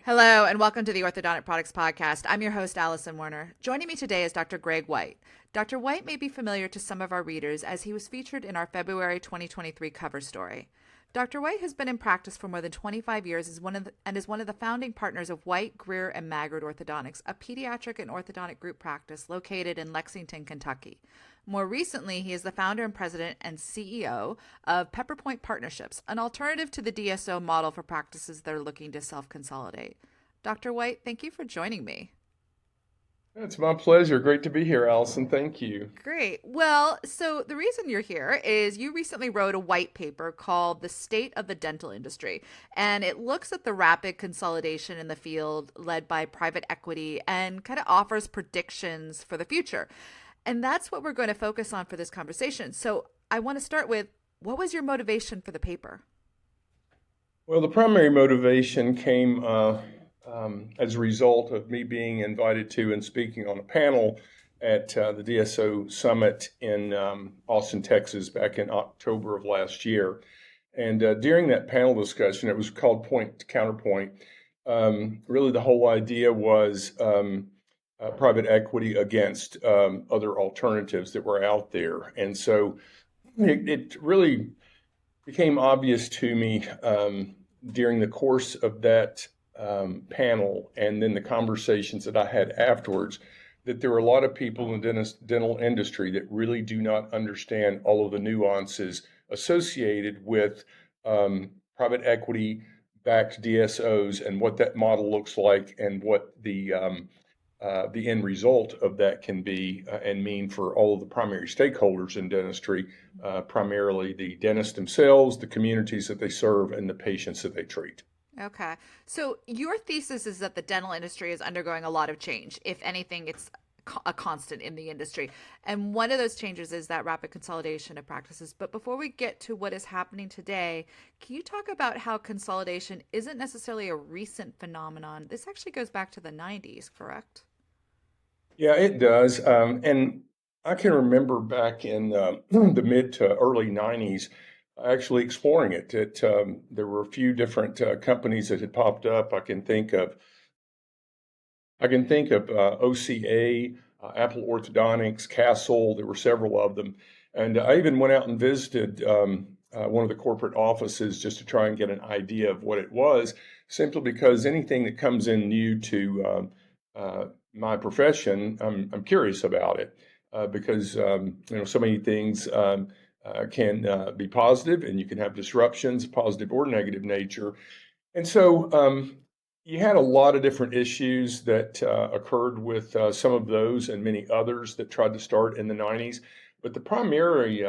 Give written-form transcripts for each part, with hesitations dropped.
Hello, and welcome to the Orthodontic Products Podcast. I'm your host, Allison Warner. Joining me today is Dr. Greg White. Dr. White may be familiar to some of our readers as he was featured in our February 2023 cover story. Dr. White has been in practice for more than 25 years and is one of the founding partners of White, Greer, and Maggard Orthodontics, a pediatric and orthodontic group practice located in Lexington, Kentucky. More recently, he is the founder and president and CEO of PepperPointe Partnerships, an alternative to the DSO model for practices that are looking to self-consolidate. Dr. White, thank you for joining me. It's my pleasure. Great to be here, Allison. Thank you. Great. Well, so the reason you're here is you recently wrote a white paper called The State of the Dental Industry, and it looks at the rapid consolidation in the field led by private equity and kind of offers predictions for the future. And that's what we're going to focus on for this conversation. So I want to start with, what was your motivation for the paper? Well, the primary motivation came as a result of me being invited to and speaking on a panel at the DSO Summit in Austin, Texas, back in October of last year. And during that panel discussion, it was called Point to Counterpoint. Really, the whole idea was private equity against other alternatives that were out there. And so it really became obvious to me during the course of that panel and then the conversations that I had afterwards that there were a lot of people in the dental industry that really do not understand all of the nuances associated with private equity backed DSOs and what that model looks like and what the end result of that can be and mean for all of the primary stakeholders in dentistry, primarily the dentists themselves, the communities that they serve, and the patients that they treat. Okay. So your thesis is that the dental industry is undergoing a lot of change. If anything, it's a constant in the industry. And one of those changes is that rapid consolidation of practices. But before we get to what is happening today, can you talk about how consolidation isn't necessarily a recent phenomenon? This actually goes back to the 90s, correct? Yeah, it does. And I can remember back in the mid to early 90s actually exploring it. There were a few different companies that had popped up. I can think of OCA, Apple Orthodontics, Castle. There were several of them, and I even went out and visited one of the corporate offices just to try and get an idea of what it was. Simply because anything that comes in new to my profession, I'm curious about it because so many things can be positive, and you can have disruptions, positive or negative nature. And so you had a lot of different issues that occurred with some of those and many others that tried to start in the 90s. But the primary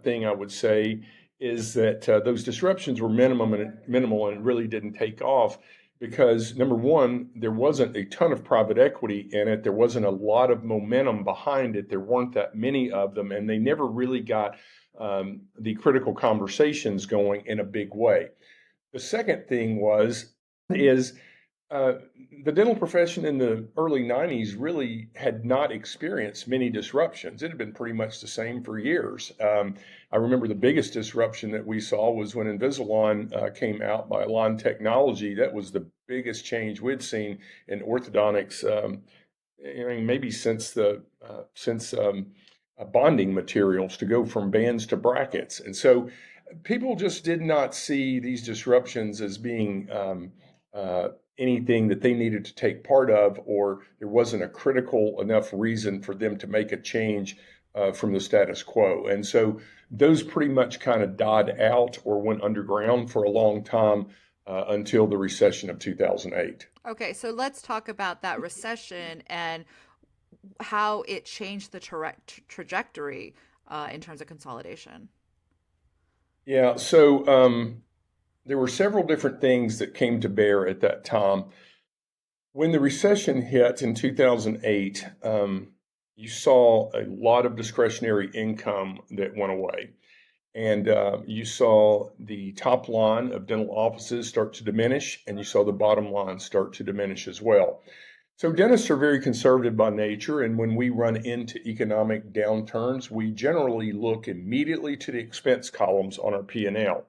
thing I would say is that those disruptions were minimal and it really didn't take off because, number one, there wasn't a ton of private equity in it. There wasn't a lot of momentum behind it. There weren't that many of them, and they never really got the critical conversations going in a big way. The second thing is uh, the dental profession in the early 90s really had not experienced many disruptions. It had been pretty much the same for years. I remember the biggest disruption that we saw was when Invisalign came out by Align Technology. That was the biggest change we'd seen in orthodontics, maybe since bonding materials to go from bands to brackets. And so people just did not see these disruptions as being uh, anything that they needed to take part of, or there wasn't a critical enough reason for them to make a change from the status quo. And so those pretty much kind of died out or went underground for a long time until the recession of 2008. Okay, so let's talk about that recession and how it changed the trajectory in terms of consolidation. Yeah, so there were several different things that came to bear at that time. When the recession hit in 2008, you saw a lot of discretionary income that went away. And you saw the top line of dental offices start to diminish, and you saw the bottom line start to diminish as well. So dentists are very conservative by nature, and when we run into economic downturns, we generally look immediately to the expense columns on our P&L,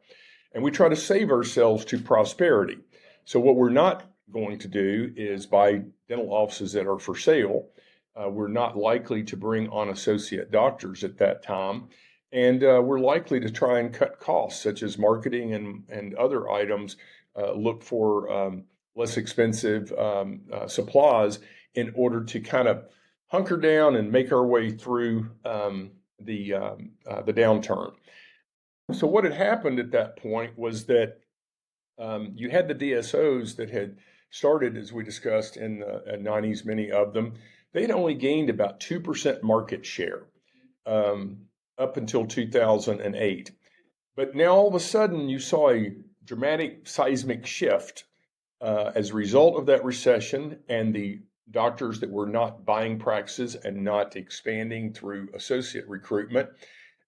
and we try to save ourselves to prosperity. So what we're not going to do is buy dental offices that are for sale. We're not likely to bring on associate doctors at that time. And we're likely to try and cut costs, such as marketing and other items, look for less expensive supplies in order to kind of hunker down and make our way through the downturn. So what had happened at that point was that you had the DSOs that had started, as we discussed, in the 90s, many of them. They had only gained about 2% market share up until 2008. But now all of a sudden you saw a dramatic seismic shift as a result of that recession and the doctors that were not buying practices and not expanding through associate recruitment.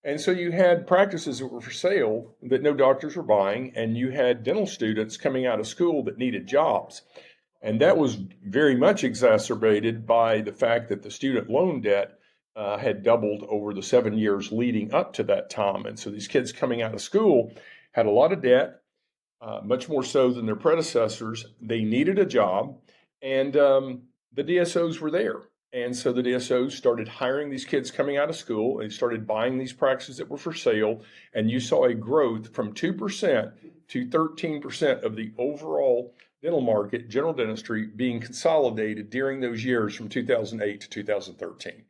And so you had practices that were for sale that no doctors were buying, and you had dental students coming out of school that needed jobs. And that was very much exacerbated by the fact that the student loan debt had doubled over the 7 years leading up to that time. And so these kids coming out of school had a lot of debt, much more so than their predecessors. They needed a job, and the DSOs were there. And so the DSOs started hiring these kids coming out of school, and started buying these practices that were for sale. And you saw a growth from 2% to 13% of the overall dental market, general dentistry, being consolidated during those years from 2008 to 2013.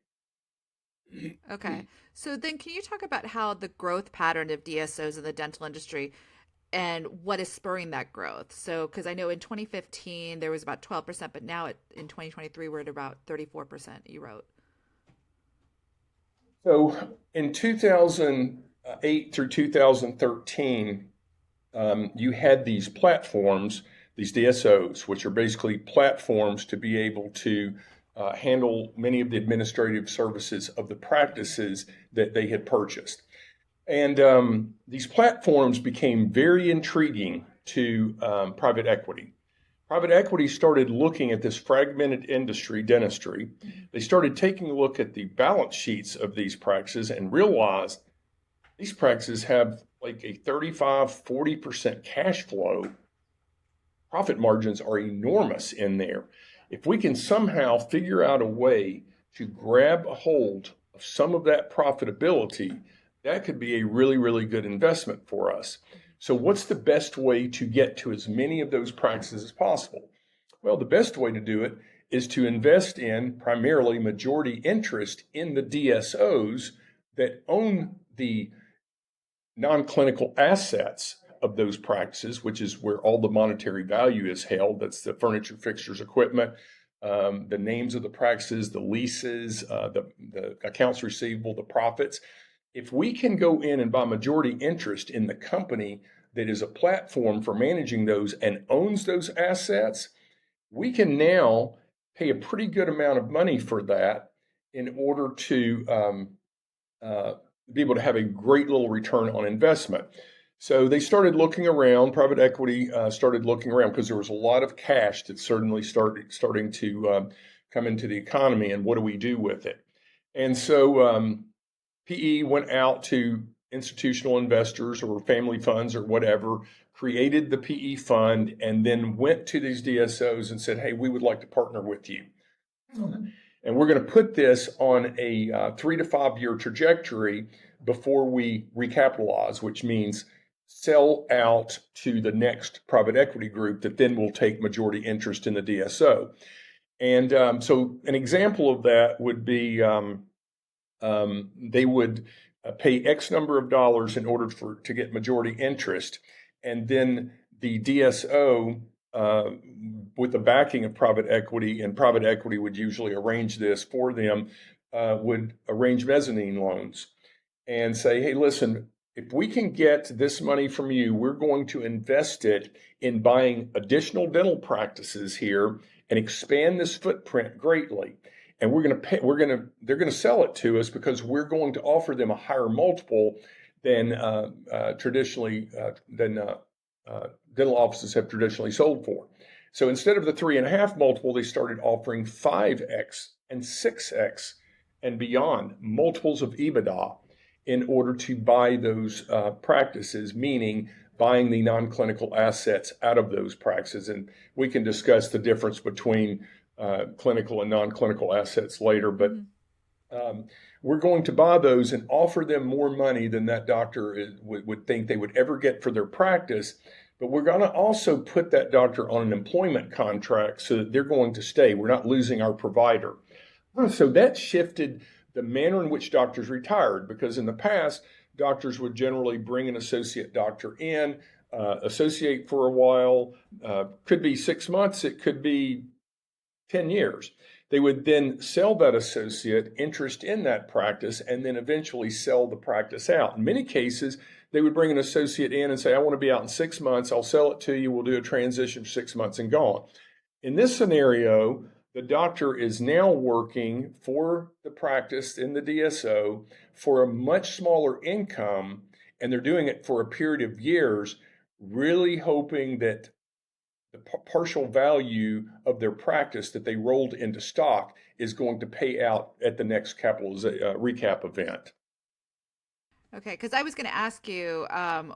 Okay. So then can you talk about how the growth pattern of DSOs in the dental industry and what is spurring that growth? So, because I know in 2015 there was about 12%, but now in 2023 we're at about 34%, you wrote. So in 2008 through 2013, you had these platforms, these DSOs, which are basically platforms to be able to handle many of the administrative services of the practices that they had purchased. And these platforms became very intriguing to private equity. Private equity started looking at this fragmented industry, dentistry. They started taking a look at the balance sheets of these practices and realized these practices have like a 35-40% cash flow. Profit margins are enormous in there. If we can somehow figure out a way to grab a hold of some of that profitability, that could be a really, really good investment for us. So what's the best way to get to as many of those practices as possible? Well, the best way to do it is to invest in primarily majority interest in the DSOs that own the non-clinical assets of those practices, which is where all the monetary value is held. That's the furniture, fixtures, equipment, the names of the practices, the leases, the accounts receivable, the profits. If we can go in and buy majority interest in the company that is a platform for managing those and owns those assets, we can now pay a pretty good amount of money for that in order to be able to have a great little return on investment. So they started looking around, private equity started looking around because there was a lot of cash that certainly starting to come into the economy, and what do we do with it? And so PE went out to institutional investors or family funds or whatever, created the PE fund, and then went to these DSOs and said, hey, we would like to partner with you. And we're going to put this on a 3 to 5 year trajectory before we recapitalize, which means sell out to the next private equity group that then will take majority interest in the DSO. And so an example of that would be they would pay X number of dollars in order to get majority interest, and then the DSO with the backing of private equity, and private equity would usually arrange this for them, would arrange mezzanine loans and say, hey, listen, if we can get this money from you, we're going to invest it in buying additional dental practices here and expand this footprint greatly. And they're going to sell it to us because we're going to offer them a higher multiple than dental offices have traditionally sold for. So instead of the 3.5 multiple, they started offering 5x and 6x and beyond multiples of EBITDA in order to buy those practices, meaning buying the non-clinical assets out of those practices. And we can discuss the difference between clinical and non-clinical assets later. But we're going to buy those and offer them more money than that doctor would think they would ever get for their practice. But we're going to also put that doctor on an employment contract so that they're going to stay. We're not losing our provider. So that shifted the manner in which doctors retired, because in the past, doctors would generally bring an associate doctor in, associate for a while, could be 6 months, it could be 10 years. They would then sell that associate interest in that practice and then eventually sell the practice out. In many cases, they would bring an associate in and say, I want to be out in 6 months. I'll sell it to you. We'll do a transition for 6 months and gone. In this scenario, the doctor is now working for the practice in the DSO for a much smaller income, and they're doing it for a period of years, really hoping that the partial value of their practice that they rolled into stock is going to pay out at the next recap event. Okay, because I was going to ask you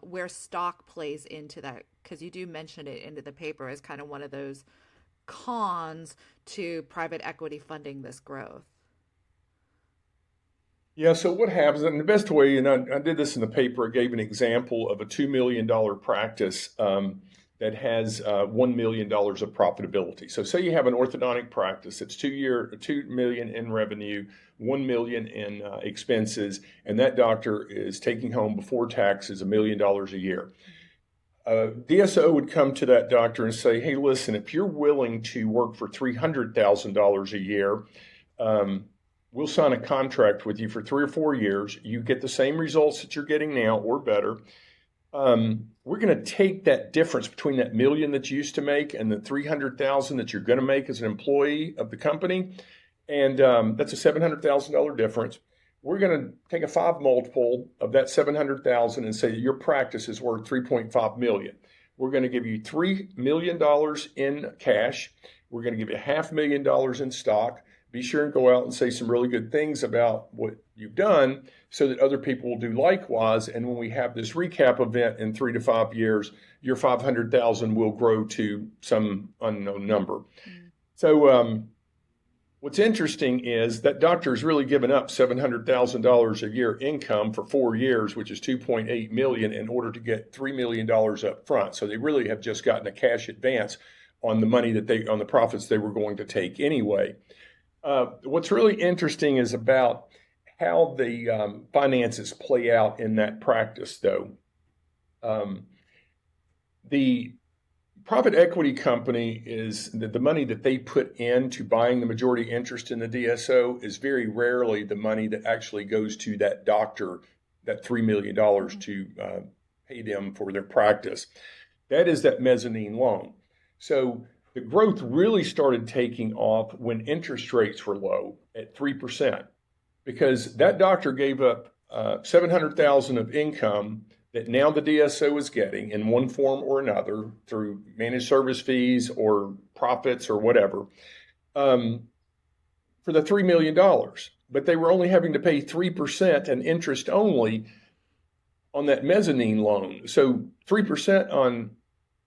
where stock plays into that, because you do mention it into the paper as kind of one of those cons to private equity funding this growth. Yeah, so what happens, and the best way, and I did this in the paper, I gave an example of a $2 million practice that has $1 million of profitability. So say you have an orthodontic practice that's $2 million in revenue, $1 million in expenses, and that doctor is taking home before taxes $1 million a year. DSO would come to that doctor and say, hey, listen, if you're willing to work for $300,000 a year, we'll sign a contract with you for 3 or 4 years. You get the same results that you're getting now or better. We're going to take that difference between that million that you used to make and the 300,000 that you're going to make as an employee of the company. And that's a $700,000 difference. We're going to take a 5 multiple of that 700,000 and say your practice is worth 3.5 million. We're going to give you $3 million in cash. We're going to give you $500,000 in stock. Be sure and go out and say some really good things about what you've done so that other people will do likewise. And when we have this recap event in 3 to 5 years, your 500,000 will grow to some unknown number. So what's interesting is that doctor has really given up $700,000 a year income for 4 years, which is $2.8 million, in order to get $3 million up front. So they really have just gotten a cash advance on the money on the profits they were going to take anyway. What's really interesting is about how the finances play out in that practice, though. The private equity company is the money that they put into buying the majority interest in the DSO is very rarely the money that actually goes to that doctor, that $3 million to pay them for their practice. That is that mezzanine loan. So the growth really started taking off when interest rates were low at 3%, because that doctor gave up $700,000 of income that now the DSO is getting in one form or another through managed service fees or profits or whatever for the $3 million. But they were only having to pay 3% and interest only on that mezzanine loan. So 3% on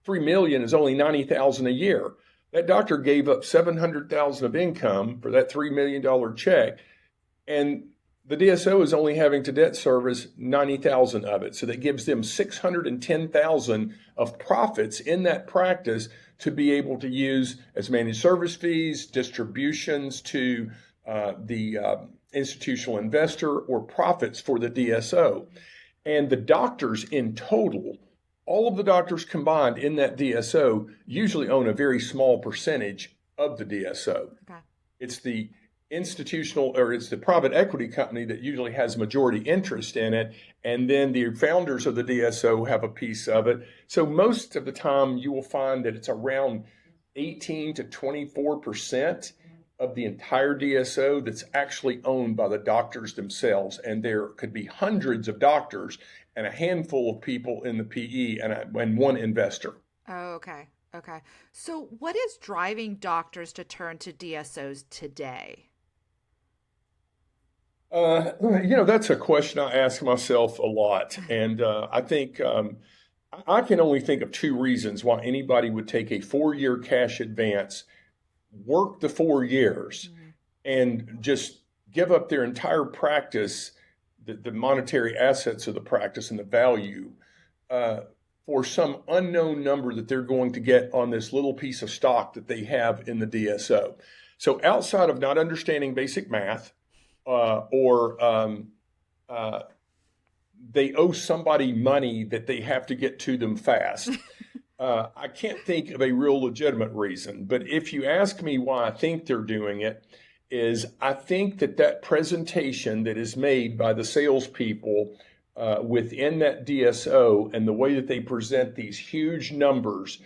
$3 million is only $90,000 a year. That doctor gave up $700,000 of income for that $3 million check, and the DSO is only having to debt service $90,000 of it. So that gives them $610,000 of profits in that practice to be able to use as managed service fees, distributions to the institutional investor, or profits for the DSO. And the doctors in total, all of the doctors combined in that DSO, usually own a very small percentage of the DSO. Okay. It's the it's the private equity company that usually has majority interest in it, and then the founders of the DSO have a piece of it. So most of the time you will find that it's around 18 to 24% of the entire DSO that's actually owned by the doctors themselves, and there could be hundreds of doctors and a handful of people in the PE and one investor. Oh, okay. Okay. So what is driving doctors to turn to DSOs today? That's a question I ask myself a lot. And I think I can only think of two reasons why anybody would take a 4-year cash advance, work the 4 years, and just give up their entire practice, the monetary assets of the practice and the value, uh, for some unknown number that they're going to get on this little piece of stock that they have in the DSO. So outside of not understanding basic math, or uh, they owe somebody money that they have to get to them fast. I can't think of a real legitimate reason, but if you ask me why I think they're doing it, is I think that presentation that is made by the salespeople within that DSO and the way that they present these huge numbers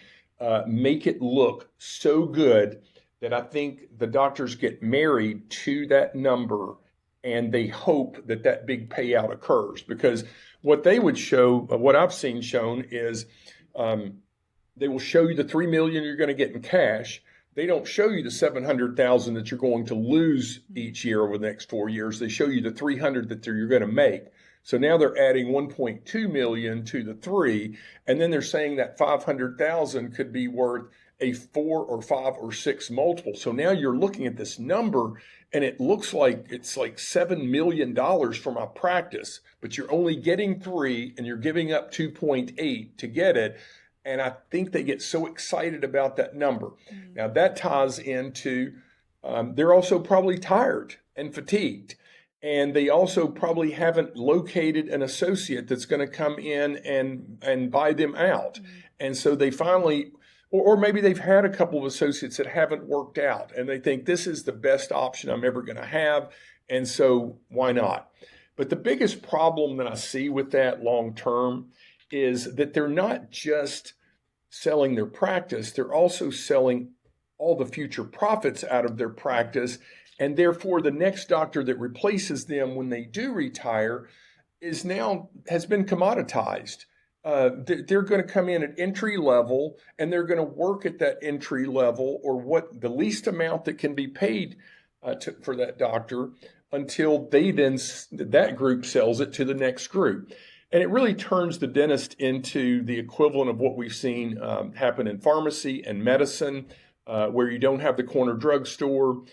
make it look so good that I think the doctors get married to that number and they hope that big payout occurs. Because what they would show, what I've seen shown is, um, they will show you the 3 million you're going to get in cash. They don't show you the 700,000 that you're going to lose each year over the next 4 years. They show you the 300 that you're going to make. So now they're adding 1.2 million to the 3, and then they're saying that 500,000 could be worth a 4 or 5 or 6 multiple. So now you're looking at this number and it looks like it's like $7 million for my practice, but you're only getting 3 and you're giving up 2.8 to get it. And I think they get so excited about that number. Now that ties into, they're also probably tired and fatigued. And they also probably haven't located an associate that's going to come in and buy them out. And so they finally, or maybe they've had a couple of associates that haven't worked out and they think this is the best option I'm ever going to have. And so why not? But the biggest problem that I see with that long term is that they're not just selling their practice, they're also selling all the future profits out of their practice. And therefore, the next doctor that replaces them when they do retire has been commoditized. They're going to come in at entry level and they're going to work at that entry level or what the least amount that can be paid for that doctor until that group sells it to the next group. And it really turns the dentist into the equivalent of what we've seen happen in pharmacy and medicine, where you don't have the corner drugstore,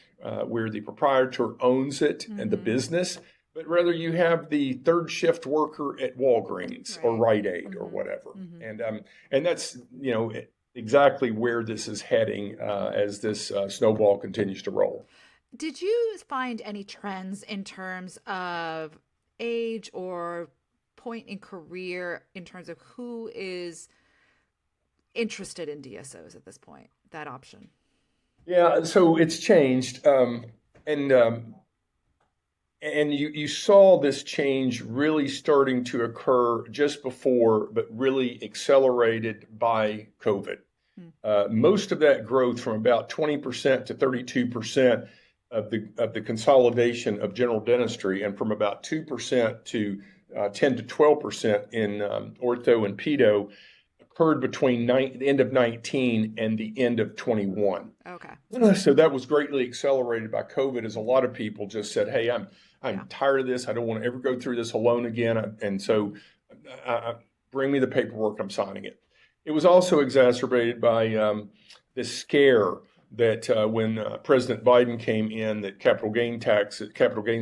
where the proprietor owns it and the business, but rather you have the third shift worker at Walgreens or Rite Aid or whatever. And that's, exactly where this is heading as this snowball continues to roll. Did you find any trends in terms of age or point in career in terms of who is interested in DSOs at this point, that option? Yeah, so it's changed. And you saw this change really starting to occur just before, but really accelerated by COVID. Most of that growth from about 20% to 32% of the consolidation of general dentistry, and from about 2% to 10 to 12% in ortho and pedo, occurred between the end of 19 and the end of 21. Okay. So that was greatly accelerated by COVID, as a lot of people just said, "Hey, I'm tired of this. I don't want to ever go through this alone again." And so, bring me the paperwork. I'm signing it. It was also exacerbated by this scare that when President Biden came in, that capital gains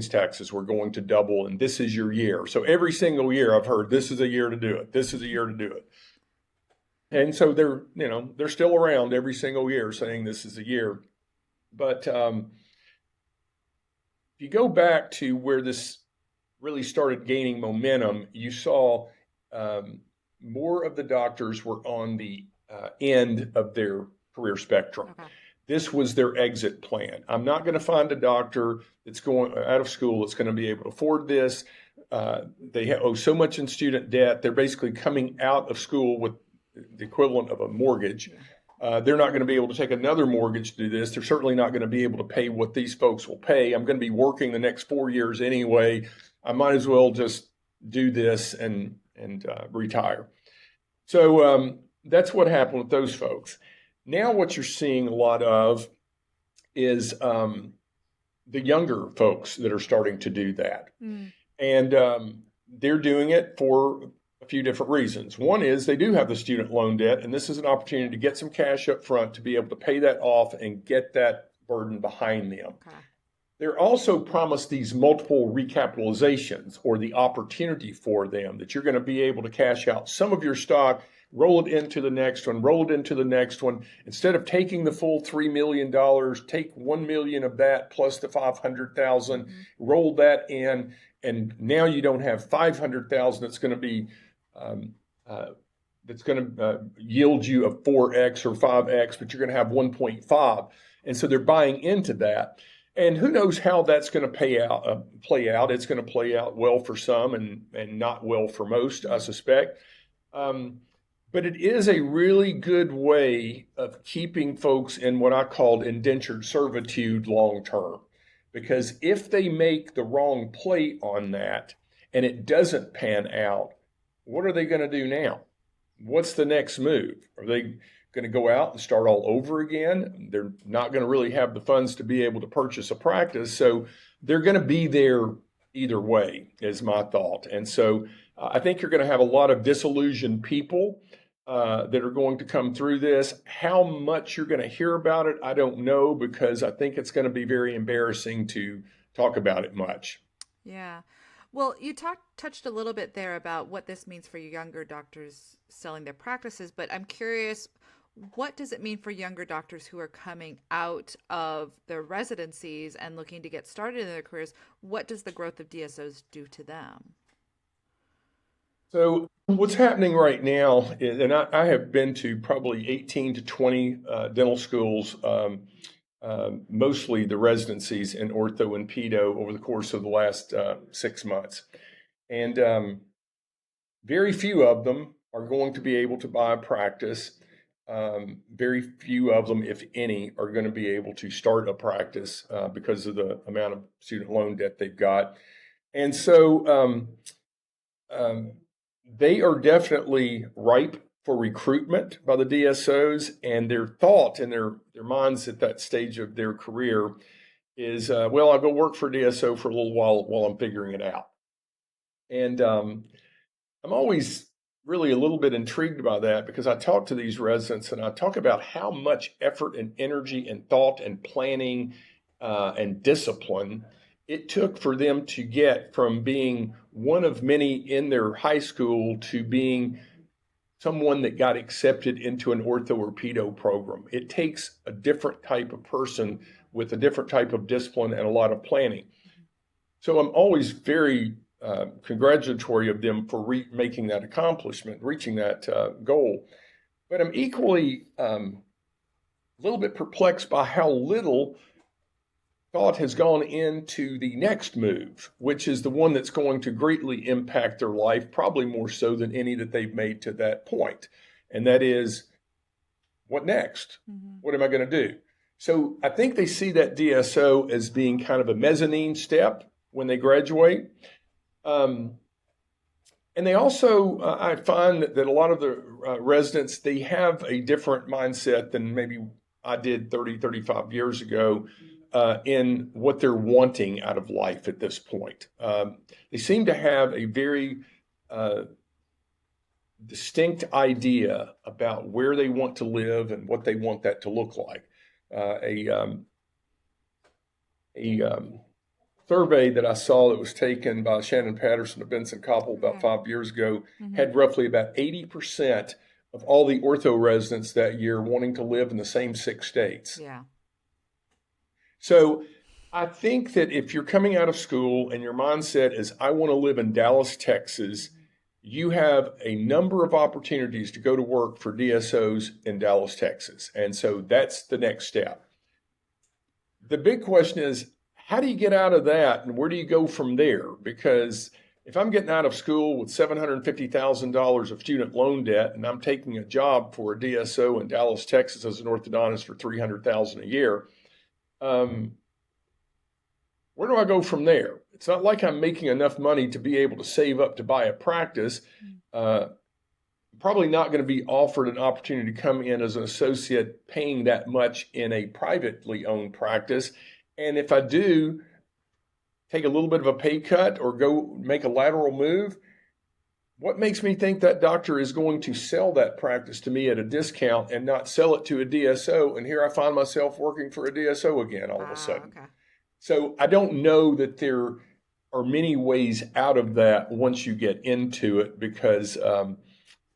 taxes were going to double, and this is your year. So every single year I've heard, this is a year to do it. This is a year to do it. And so they're still around every single year saying this is a year. But if you go back to where this really started gaining momentum, you saw more of the doctors were on the end of their career spectrum. Okay. This was their exit plan. I'm not going to find a doctor that's going out of school that's going to be able to afford this. They owe so much in student debt. They're basically coming out of school with the equivalent of a mortgage. They're not going to be able to take another mortgage to do this. They're certainly not going to be able to pay what these folks will pay. I'm going to be working the next 4 years anyway. I might as well just do this and retire. So that's what happened with those folks. Now what you're seeing a lot of is the younger folks that are starting to do that. And they're doing it for a a few different reasons. One is they do have the student loan debt, and this is an opportunity to get some cash up front to be able to pay that off and get that burden behind them. Okay. They're also promised these multiple recapitalizations, or the opportunity for them that you're going to be able to cash out some of your stock, roll it into the next one, roll it into the next one. Instead of taking the full $3 million, take $1 million of that plus the $500,000, roll that in, and now you don't have $500,000 that's going to be yield you a 4x or 5x, but you're going to have 1.5. And so they're buying into that. And who knows how that's going to play out. It's going to play out well for some and not well for most, I suspect. But it is a really good way of keeping folks in what I called indentured servitude long term. Because if they make the wrong play on that and it doesn't pan out, what are they going to do now? What's the next move? Are they going to go out and start all over again? They're not going to really have the funds to be able to purchase a practice. So they're going to be there either way, is my thought. And so I think you're going to have a lot of disillusioned people that are going to come through this. How much you're going to hear about it, I don't know, because I think it's going to be very embarrassing to talk about it much. Yeah. Well, you touched a little bit there about what this means for younger doctors selling their practices, but I'm curious, what does it mean for younger doctors who are coming out of their residencies and looking to get started in their careers? What does the growth of DSOs do to them? So what's happening right now is, and I have been to probably 18 to 20 dental schools, mostly the residencies in ortho and pedo over the course of the last 6 months. And very few of them are going to be able to buy a practice. Very few of them, if any, are going to be able to start a practice because of the amount of student loan debt they've got. And so they are definitely ripe for recruitment by the DSOs, and their thought in their minds at that stage of their career is, well, I'll go work for DSO for a little while I'm figuring it out. And I'm always really a little bit intrigued by that, because I talk to these residents and I talk about how much effort and energy and thought and planning and discipline it took for them to get from being one of many in their high school to being someone that got accepted into an ortho or pedo program. It takes a different type of person with a different type of discipline and a lot of planning. So I'm always very congratulatory of them for making that accomplishment, reaching that goal. But I'm equally a little bit perplexed by how little thought has gone into the next move, which is the one that's going to greatly impact their life, probably more so than any that they've made to that point. And that is, what next? Mm-hmm. What am I going to do? So I think they see that DSO as being kind of a mezzanine step when they graduate. And they also, I find that a lot of the residents, they have a different mindset than maybe I did 30, 35 years ago in what they're wanting out of life at this point. They seem to have a very distinct idea about where they want to live and what they want that to look like. A survey that I saw that was taken by Shannon Patterson of Benson Koppel about 5 years ago had roughly about 80% of all the ortho residents that year wanting to live in the same 6 states. Yeah. So I think that if you're coming out of school and your mindset is, I want to live in Dallas, Texas, you have a number of opportunities to go to work for DSOs in Dallas, Texas. And so that's the next step. The big question is, how do you get out of that and where do you go from there? Because if I'm getting out of school with $750,000 of student loan debt and I'm taking a job for a DSO in Dallas, Texas as an orthodontist for $300,000 a year, where do I go from there? It's not like I'm making enough money to be able to save up to buy a practice. Probably not going to be offered an opportunity to come in as an associate paying that much in a privately owned practice. And if I do take a little bit of a pay cut or go make a lateral move, what makes me think that doctor is going to sell that practice to me at a discount and not sell it to a DSO? And here I find myself working for a DSO again all of a Ah, sudden. okay. So I don't know that there are many ways out of that once you get into it because of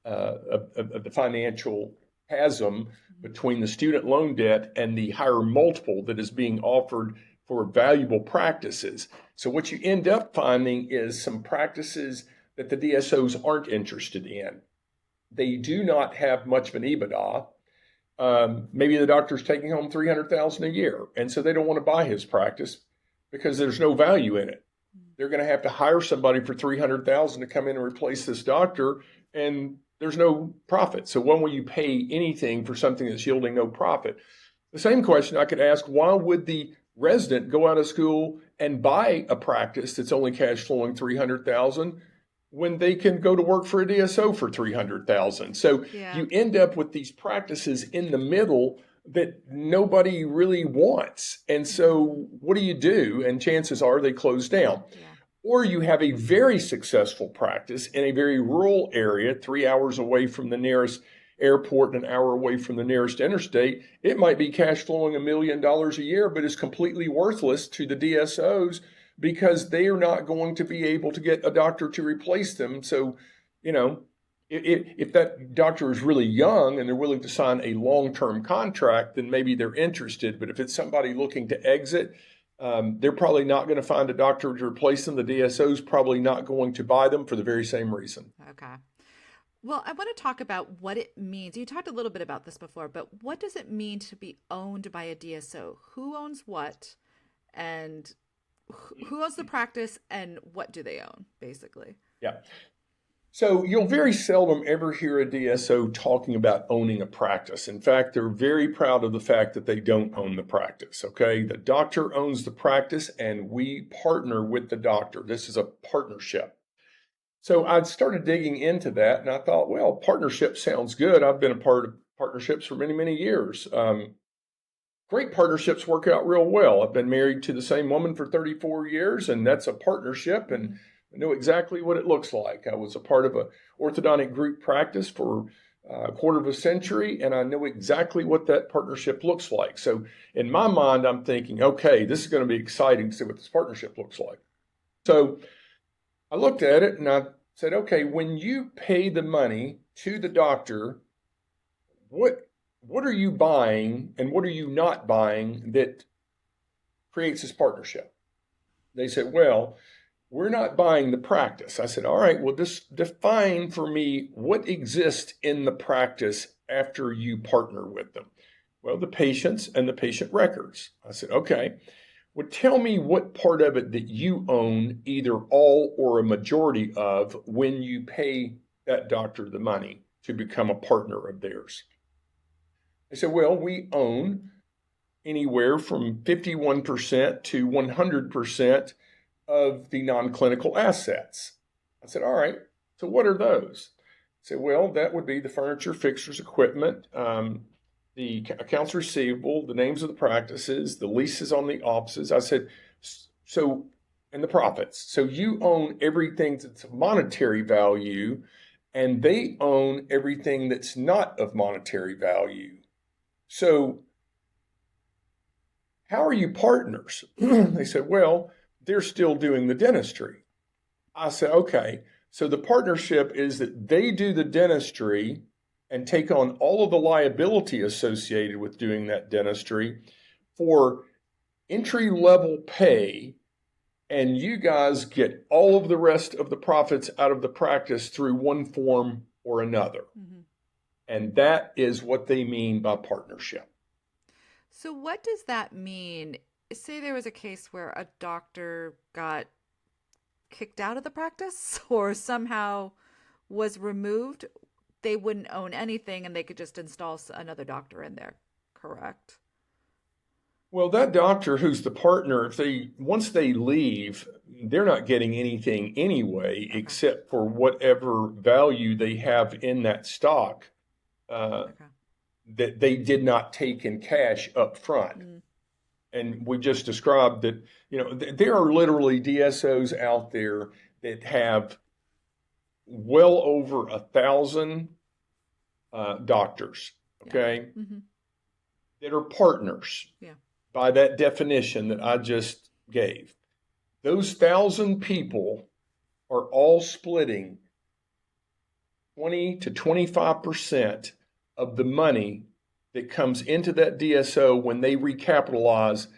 the financial chasm between the student loan debt and the higher multiple that is being offered for valuable practices. So what you end up finding is some practices that the DSOs aren't interested in. They do not have much of an EBITDA. Maybe the doctor's taking home $300,000 a year, and so they don't want to buy his practice because there's no value in it. They're going to have to hire somebody for $300,000 to come in and replace this doctor, and there's no profit. So when will you pay anything for something that's yielding no profit? The same question I could ask: why would the resident go out of school and buy a practice that's only cash flowing $300,000 when they can go to work for a DSO for $300,000? So Yeah. you end up with these practices in the middle that nobody really wants. And so what do? And chances are they close down. Yeah. Or you have a very successful practice in a very rural area, 3 hours away from the nearest airport and an hour away from the nearest interstate. It might be cash flowing $1 million a year, but is completely worthless to the DSOs because they are not going to be able to get a doctor to replace them. So, you know, if that doctor is really young and they're willing to sign a long-term contract, then maybe they're interested. But if it's somebody looking to exit, they're probably not going to find a doctor to replace them. The DSO is probably not going to buy them for the very same reason. Okay. Well, I want to talk about what it means. You talked a little bit about this before, but what does it mean to be owned by a DSO? Who owns what? And who owns the practice and what do they own, basically? Yeah. So you'll very seldom ever hear a DSO talking about owning a practice. In fact, they're very proud of the fact that they don't own the practice. Okay. The doctor owns the practice and we partner with the doctor. This is a partnership. So I started digging into that and I thought, well, partnership sounds good. I've been a part of partnerships for many, many years. Great partnerships work out real well. I've been married to the same woman for 34 years, and that's a partnership, and I know exactly what it looks like. I was a part of a orthodontic group practice for a quarter of a century, and I know exactly what that partnership looks like. So in my mind, I'm thinking, okay, this is going to be exciting to see what this partnership looks like. So I looked at it and I said, okay, when you pay the money to the doctor, what are you buying and what are you not buying that creates this partnership? They said, well, we're not buying the practice. I said, all right, well, just define for me what exists in the practice after you partner with them. Well, the patients and the patient records. I said, okay, well, tell me what part of it that you own, either all or a majority of, when you pay that doctor the money to become a partner of theirs. I said, well, we own anywhere from 51% to 100% of the non-clinical assets. I said, all right, so what are those? I said, well, that would be the furniture, fixtures, equipment, the accounts receivable, the names of the practices, the leases on the offices. I said, so, and the profits. So you own everything that's of monetary value, and they own everything that's not of monetary value. So how are you partners? They said, well, they're still doing the dentistry. I said, okay, so the partnership is that they do the dentistry and take on all of the liability associated with doing that dentistry for entry level pay, and you guys get all of the rest of the profits out of the practice through one form or another. Mm-hmm. And that is what they mean by partnership. So what does that mean? Say there was a case where a doctor got kicked out of the practice or somehow was removed, they wouldn't own anything and they could just install another doctor in there, correct? Well, that doctor who's the partner, once they leave, they're not getting anything anyway, okay, except for whatever value they have in that stock okay, that they did not take in cash up front. Mm. And we just described that, there are literally DSOs out there that have well over 1,000 doctors, okay, Yeah. Mm-hmm. that are partners Yeah. by that definition that I just gave. Those 1,000 people are all splitting 20 to 25% of the money that comes into that DSO when they recapitalize.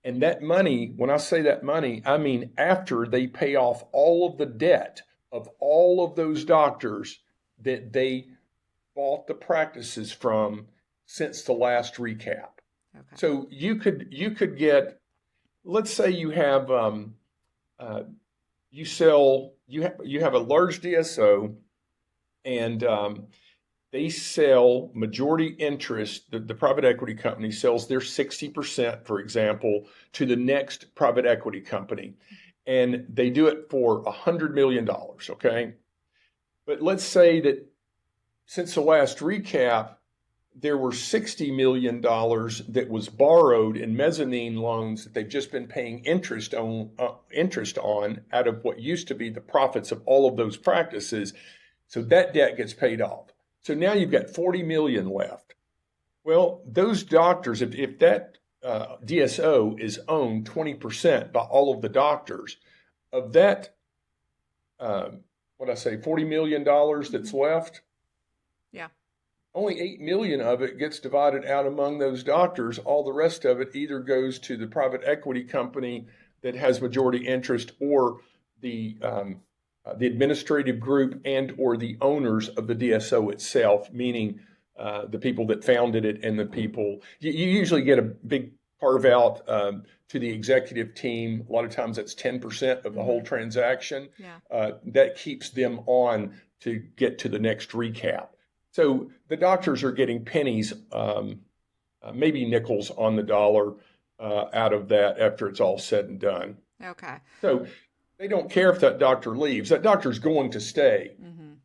And that money, when I say that money, I mean after they pay off all of the debt of all of those doctors that they bought the practices from since the last recap. Okay. So you could get, let's say you have you have a large DSO, and they sell majority interest. The private equity company sells their 60%, for example, to the next private equity company, and they do it for $100 million. Okay, but let's say that since the last recap, there were $60 million that was borrowed in mezzanine loans that they've just been paying interest on out of what used to be the profits of all of those practices. So that debt gets paid off. So now you've got 40 million left. Well, those doctors, if that DSO is owned 20% by all of the doctors, of that, $40 million that's left, Yeah. only 8 million of it gets divided out among those doctors. All the rest of it either goes to the private equity company that has majority interest, or the administrative group and or the owners of the DSO itself, meaning the people that founded it and the people. You usually get a big carve out to the executive team. A lot of times that's 10% of the whole transaction. Yeah. That keeps them on to get to the next recap. So the doctors are getting pennies, maybe nickels on the dollar out of that after it's all said and done. Okay. So they don't care if that doctor leaves. That doctor's going to stay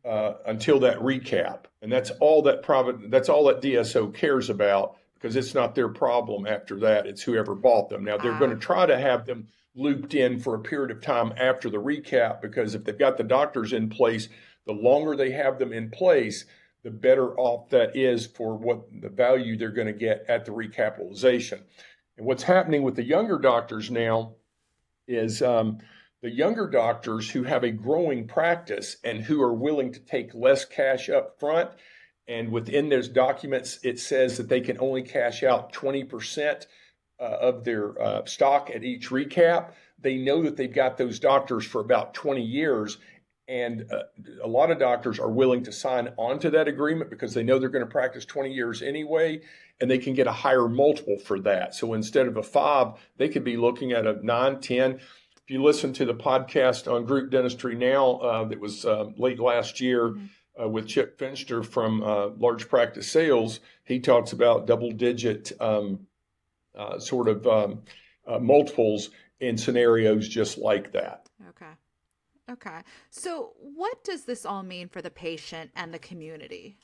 until that recap, and that's all that DSO cares about, because it's not their problem after that. It's whoever bought them. Now they're going to try to have them looped in for a period of time after the recap, because if they've got the doctors in place, the longer they have them in place, the better off that is for what the value they're going to get at the recapitalization. And what's happening with the younger doctors now is the younger doctors who have a growing practice and who are willing to take less cash up front, and within those documents it says that they can only cash out 20% of their stock at each recap. They know that they've got those doctors for about 20 years, and a lot of doctors are willing to sign onto that agreement because they know they're going to practice 20 years anyway, and they can get a higher multiple for that. So instead of a 5, they could be looking at a 9, 10. If you listen to the podcast on Group Dentistry Now that was late last year with Chip Finster from Large Practice Sales, he talks about double-digit multiples in scenarios just like that. Okay. Okay. So what does this all mean for the patient and the community?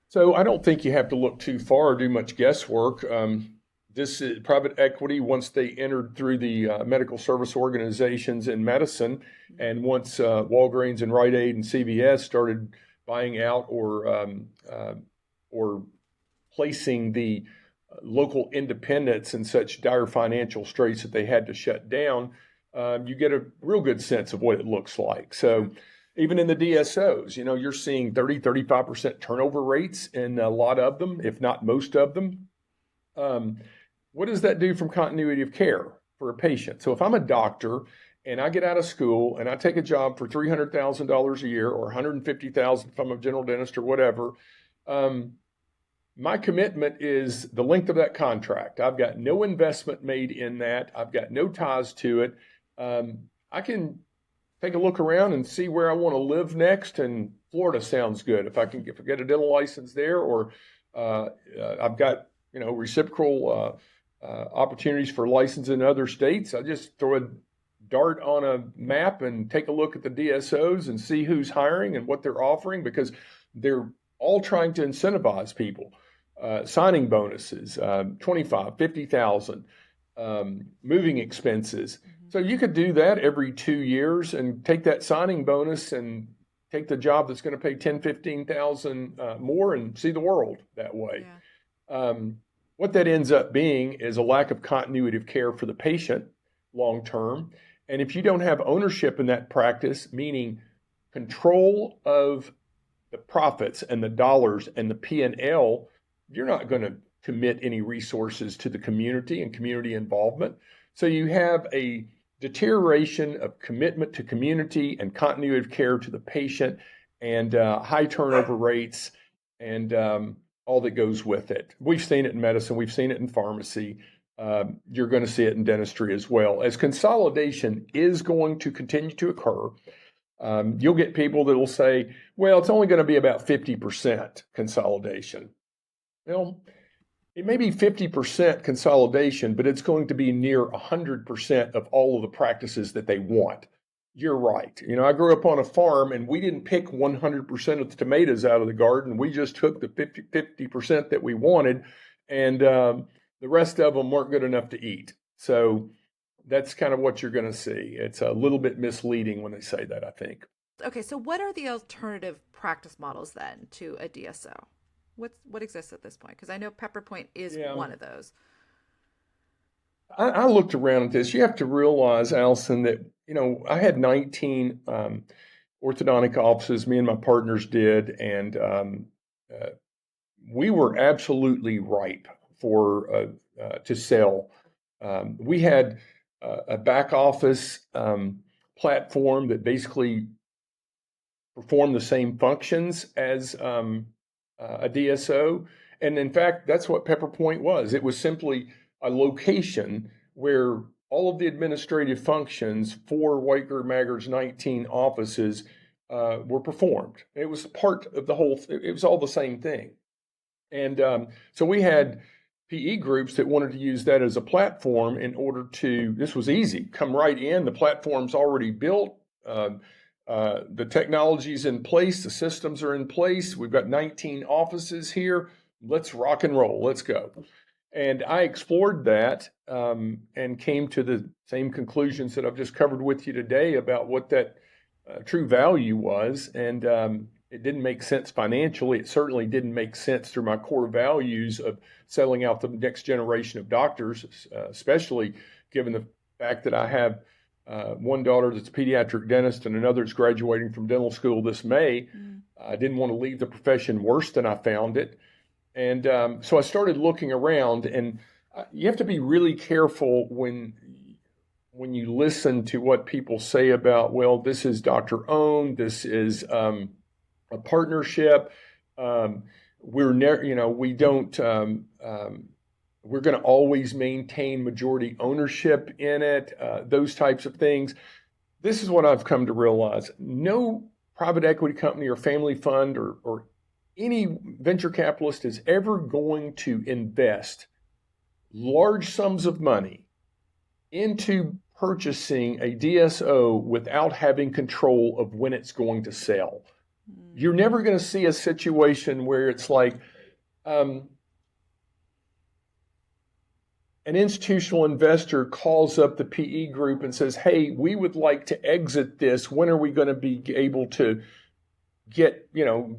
So I don't think you have to look too far or do much guesswork. This is private equity, once they entered through the medical service organizations in medicine, and once Walgreens and Rite Aid and CVS started buying out or placing the local independents in such dire financial straits that they had to shut down, you get a real good sense of what it looks like. So even in the DSOs, you're seeing 30, 35% turnover rates in a lot of them, if not most of them. What does that do from continuity of care for a patient? So if I'm a doctor and I get out of school and I take a job for $300,000 a year, or $150,000 if I'm a general dentist or whatever, my commitment is the length of that contract. I've got no investment made in that. I've got no ties to it. I can take a look around and see where I want to live next, and Florida sounds good. If I get a dental license there, or I've got reciprocal opportunities for license in other states, I just throw a dart on a map and take a look at the DSOs and see who's hiring and what they're offering, because they're all trying to incentivize people. Signing bonuses, 25, 50,000, moving expenses. So you could do that every 2 years and take that signing bonus and take the job that's going to pay 10, 15,000 more and see the world that way. Yeah. What that ends up being is a lack of continuity of care for the patient long term. And if you don't have ownership in that practice, meaning control of the profits and the dollars and the P&L, you're not going to commit any resources to the community and community involvement. So you have a deterioration of commitment to community and continuity of care to the patient and high turnover rates and all that goes with it. We've seen it in medicine. We've seen it in pharmacy. You're going to see it in dentistry as well. As consolidation is going to continue to occur, you'll get people that will say, well, it's only going to be about 50% consolidation. Well, it may be 50% consolidation, but it's going to be near 100% of all of the practices that they want. You're right. I grew up on a farm and we didn't pick 100% of the tomatoes out of the garden. We just took the 50% that we wanted, and the rest of them weren't good enough to eat. So that's kind of what you're going to see. It's a little bit misleading when they say that, I think. Okay, so what are the alternative practice models then to a DSO? What exists at this point? Because I know PepperPointe is one of those. I looked around at this. You have to realize, Allison, that I had 19 orthodontic offices. Me and my partners did, and we were absolutely ripe for to sell. We had a back office platform that basically performed the same functions as a DSO. And in fact, that's what PepperPointe was. It was simply a location where all of the administrative functions for Whitaker Maggard's 19 offices were performed. It was part of the whole, it was all the same thing. And so we had PE groups that wanted to use that as a platform in order to, this was easy, come right in, the platform's already built, the technology's in place, the systems are in place, we've got 19 offices here, let's rock and roll, let's go. And I explored that and came to the same conclusions that I've just covered with you today about what that true value was. And it didn't make sense financially. It certainly didn't make sense through my core values of selling out the next generation of doctors, especially given the fact that I have one daughter that's a pediatric dentist and another that's graduating from dental school this May. I didn't want to leave the profession worse than I found it. And so I started looking around, and you have to be really careful when you listen to what people say about, well, this is doctor owned, this is a partnership. We're we don't. We're going to always maintain majority ownership in it. Those types of things. This is what I've come to realize: no private equity company or family fund or any venture capitalist is ever going to invest large sums of money into purchasing a DSO without having control of when it's going to sell. You're never going to see a situation where it's like an institutional investor calls up the PE group and says, hey, we would like to exit this. When are we going to be able to get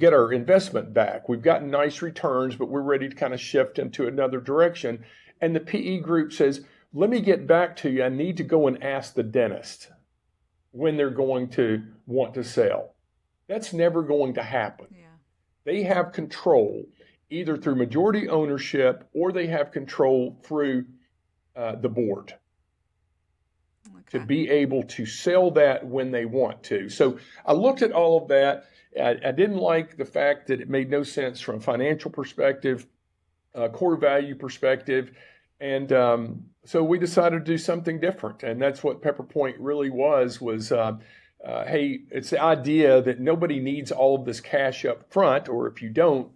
our investment back? We've gotten nice returns, but we're ready to kind of shift into another direction. And the PE group says, let me get back to you. I need to go and ask the dentist when they're going to want to sell. That's never going to happen. Yeah. They have control either through majority ownership or they have control through the board. To be able to sell that when they want to. So I looked at all of that. I didn't like the fact that it made no sense from a financial perspective, core value perspective. And so we decided to do something different. And that's what PepperPointe really was hey, it's the idea that nobody needs all of this cash up front, or if you don't,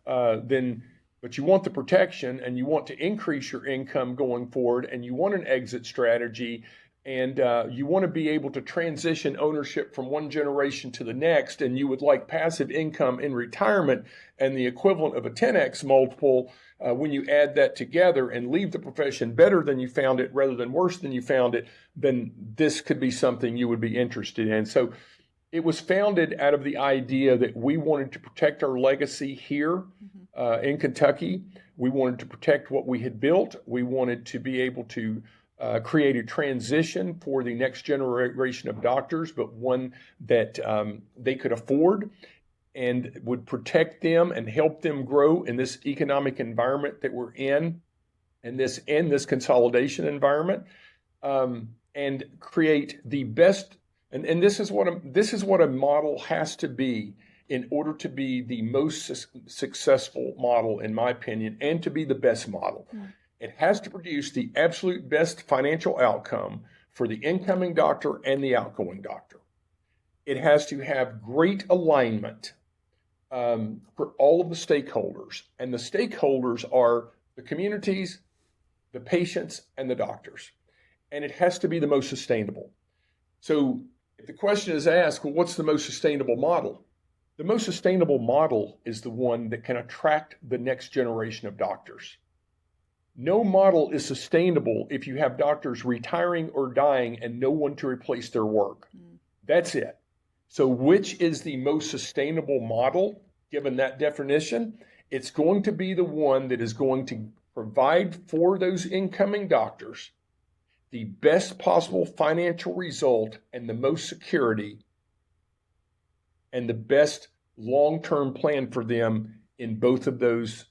but you want the protection and you want to increase your income going forward and you want an exit strategy. And you want to be able to transition ownership from one generation to the next, and you would like passive income in retirement and the equivalent of a 10x multiple when you add that together and leave the profession better than you found it rather than worse than you found it, then this could be something you would be interested in. So it was founded out of the idea that we wanted to protect our legacy here in Kentucky. We wanted to protect what we had built. We wanted to be able to create a transition for the next generation of doctors, but one that they could afford and would protect them and help them grow in this economic environment that we're in this consolidation environment, and create the best. And this is what a model has to be in order to be the most successful model, in my opinion, and to be the best model. It has to produce the absolute best financial outcome for the incoming doctor and the outgoing doctor. It has to have great alignment for all of the stakeholders. And the stakeholders are the communities, the patients, and the doctors. And it has to be the most sustainable. So if the question is asked, well, what's the most sustainable model? The most sustainable model is the one that can attract the next generation of doctors. No model is sustainable if you have doctors retiring or dying and no one to replace their work. That's it. So which is the most sustainable model, given that definition? It's going to be the one that is going to provide for those incoming doctors the best possible financial result and the most security and the best long-term plan for them in both of those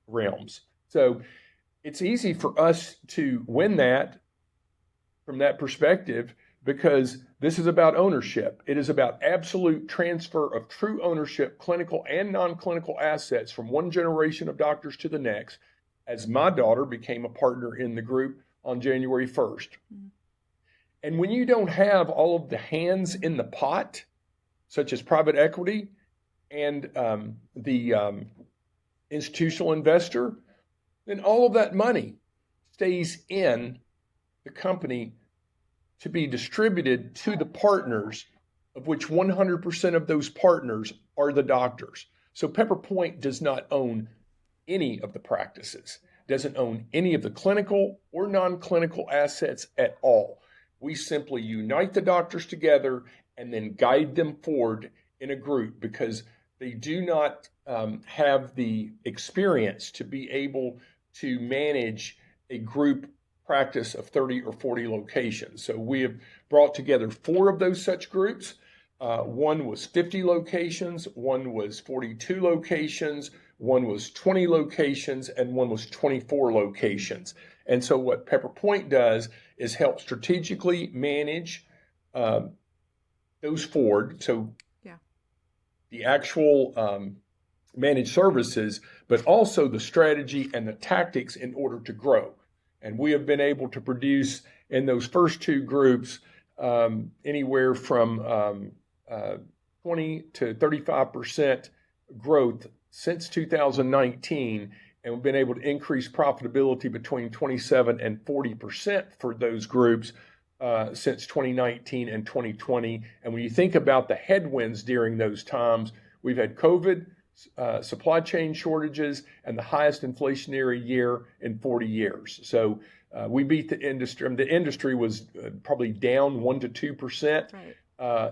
realms. So it's easy for us to win that from that perspective because this is about ownership. It is about absolute transfer of true ownership, clinical and non-clinical assets from one generation of doctors to the next, as my daughter became a partner in the group on January 1st. And when you don't have all of the hands in the pot, such as private equity and the institutional investor, then all of that money stays in the company to be distributed to the partners, of which 100% of those partners are the doctors. So PepperPointe does not own any of the practices, doesn't own any of the clinical or non-clinical assets at all. We simply unite the doctors together and then guide them forward in a group because they do not have the experience to be able to manage a group practice of 30 or 40 locations. So we have brought together 4 of those such groups. One was 50 locations, one was 42 locations, one was 20 locations, and one was 24 locations. And so what PepperPointe does is help strategically manage those forward. So the actual managed services, but also the strategy and the tactics in order to grow. And we have been able to produce in those first 2 groups anywhere from 20 to 35% growth since 2019, and we've been able to increase profitability between 27 and 40% for those groups since 2019 and 2020. And when you think about the headwinds during those times, we've had COVID, supply chain shortages, and the highest inflationary year in 40 years. So we beat the industry. The industry was probably down 1 to 2%. Right.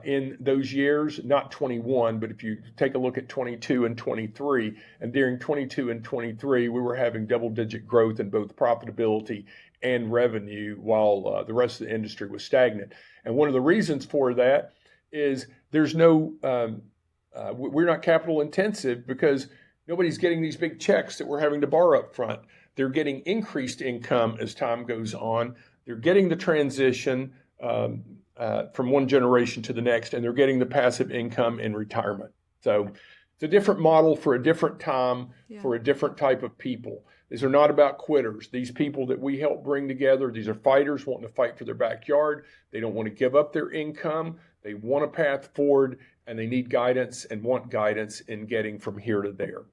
In those years, not 21, but if you take a look at 22 and 23, and during 22 and 23, we were having double-digit growth in both profitability and revenue while the rest of the industry was stagnant. And one of the reasons for that is there's no, we're not capital intensive because nobody's getting these big checks that we're having to borrow up front. They're getting increased income as time goes on. They're getting the transition from one generation to the next, and they're getting the passive income in retirement. So it's a different model for a different time, for a different type of people. These are not about quitters. These people that we help bring together, these are fighters wanting to fight for their backyard. They don't want to give up their income. They want a path forward, and they need guidance and want guidance in getting from here to there.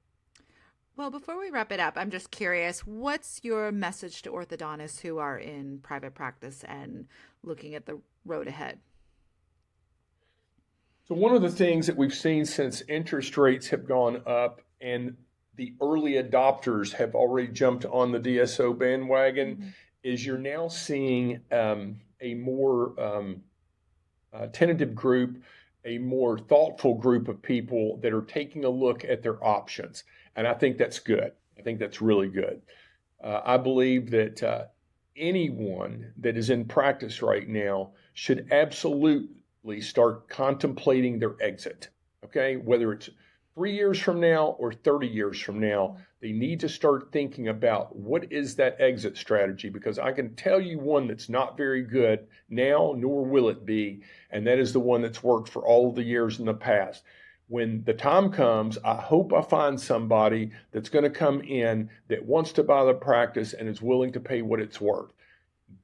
Well, before we wrap it up, I'm just curious, what's your message to orthodontists who are in private practice and looking at the road ahead? So, one of the things that we've seen since interest rates have gone up and the early adopters have already jumped on the DSO bandwagon Mm-hmm. is you're now seeing a more tentative group, a more thoughtful group of people that are taking a look at their options. And I think that's good. I think that's really good. I believe that anyone that is in practice right now should absolutely start contemplating their exit. Okay, whether it's 3 years from now or 30 years from now, they need to start thinking about what is that exit strategy, because I can tell you one that's not very good now, nor will it be, and that is the one that's worked for all of the years in the past. When the time comes, I hope I find somebody that's going to come in that wants to buy the practice and is willing to pay what it's worth.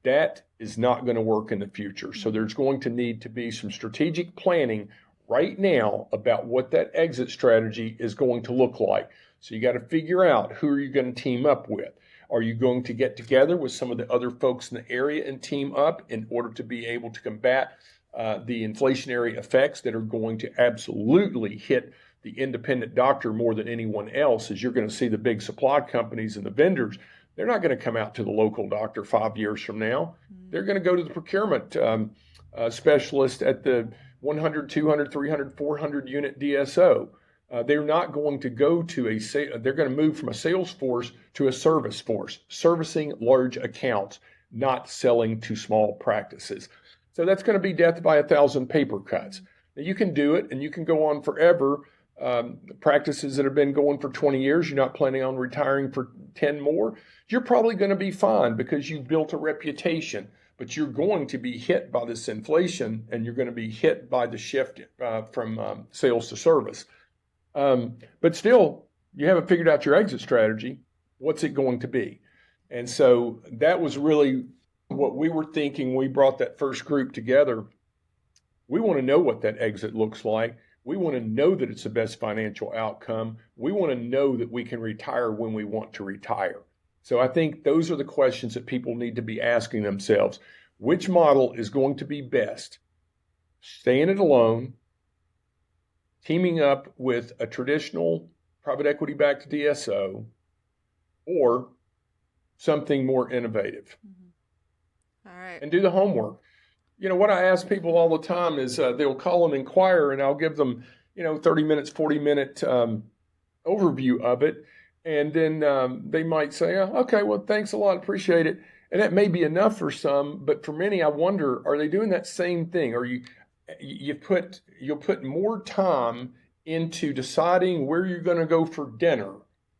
That is not going to work in the future. So Mm-hmm. there's going to need to be some strategic planning right now about what that exit strategy is going to look like. So you got to figure out, who are you going to team up with? Are you going to get together with some of the other folks in the area and team up in order to be able to combat the inflationary effects that are going to absolutely hit the independent doctor more than anyone else? As you're going to see the big supply companies and the vendors, they're not going to come out to the local doctor 5 years from now. They're going to go to the procurement specialist at the 100, 200, 300, 400 unit DSO. They're not going to go to they're going to move from a sales force to a service force, servicing large accounts, not selling to small practices. So that's going to be death by 1,000 paper cuts. Now, you can do it and you can go on forever. Practices that have been going for 20 years, you're not planning on retiring for 10 more, you're probably going to be fine because you've built a reputation. But you're going to be hit by this inflation, and you're going to be hit by the shift from sales to service. But still, you haven't figured out your exit strategy. What's it going to be? And so that was really what we were thinking when we brought that first group together. We want to know what that exit looks like. We want to know that it's the best financial outcome. We want to know that we can retire when we want to retire. So I think those are the questions that people need to be asking themselves. Which model is going to be best? Staying it alone, teaming up with a traditional private equity backed DSO, or something more innovative? Mm-hmm. All right. And do the homework. What I ask people all the time is they'll call and inquire, and I'll give them, 30 minutes, 40-minute overview of it. And then they might say, oh, okay, well, thanks a lot, appreciate it. And that may be enough for some, but for many, I wonder, are they doing that same thing? Or you'll put more time into deciding where you're going to go for dinner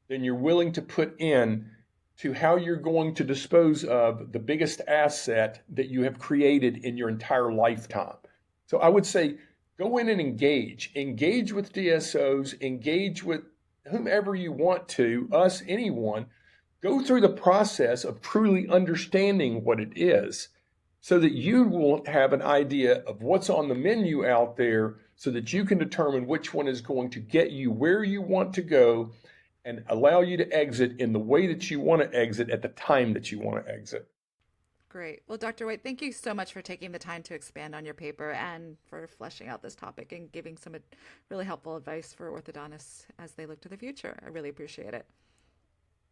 than you're willing to put in to how you're going to dispose of the biggest asset that you have created in your entire lifetime. So I would say, go in and engage with DSOs, engage with whomever you want to, us, anyone. Go through the process of truly understanding what it is, so that you will have an idea of what's on the menu out there, so that you can determine which one is going to get you where you want to go and allow you to exit in the way that you want to exit at the time that you want to exit. Great. Well, Dr. White, thank you so much for taking the time to expand on your paper and for fleshing out this topic and giving some really helpful advice for orthodontists as they look to the future. I really appreciate it.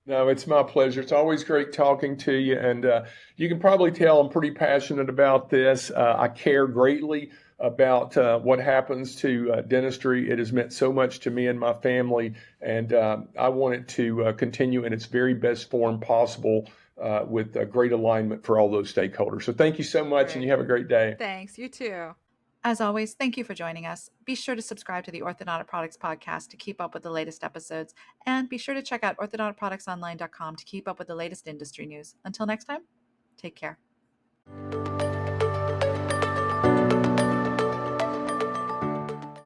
No, it's my pleasure. It's always great talking to you. And you can probably tell I'm pretty passionate about this. I care greatly about what happens to dentistry. It has meant so much to me and my family. And I want it to continue in its very best form possible, with great alignment for all those stakeholders. So thank you so much, and Great. you have a great day. Thanks. You too. As always, thank you for joining us. Be sure to subscribe to the Orthodontic Products podcast to keep up with the latest episodes, and be sure to check out orthodonticproductsonline.com to keep up with the latest industry news. Until next time, take care.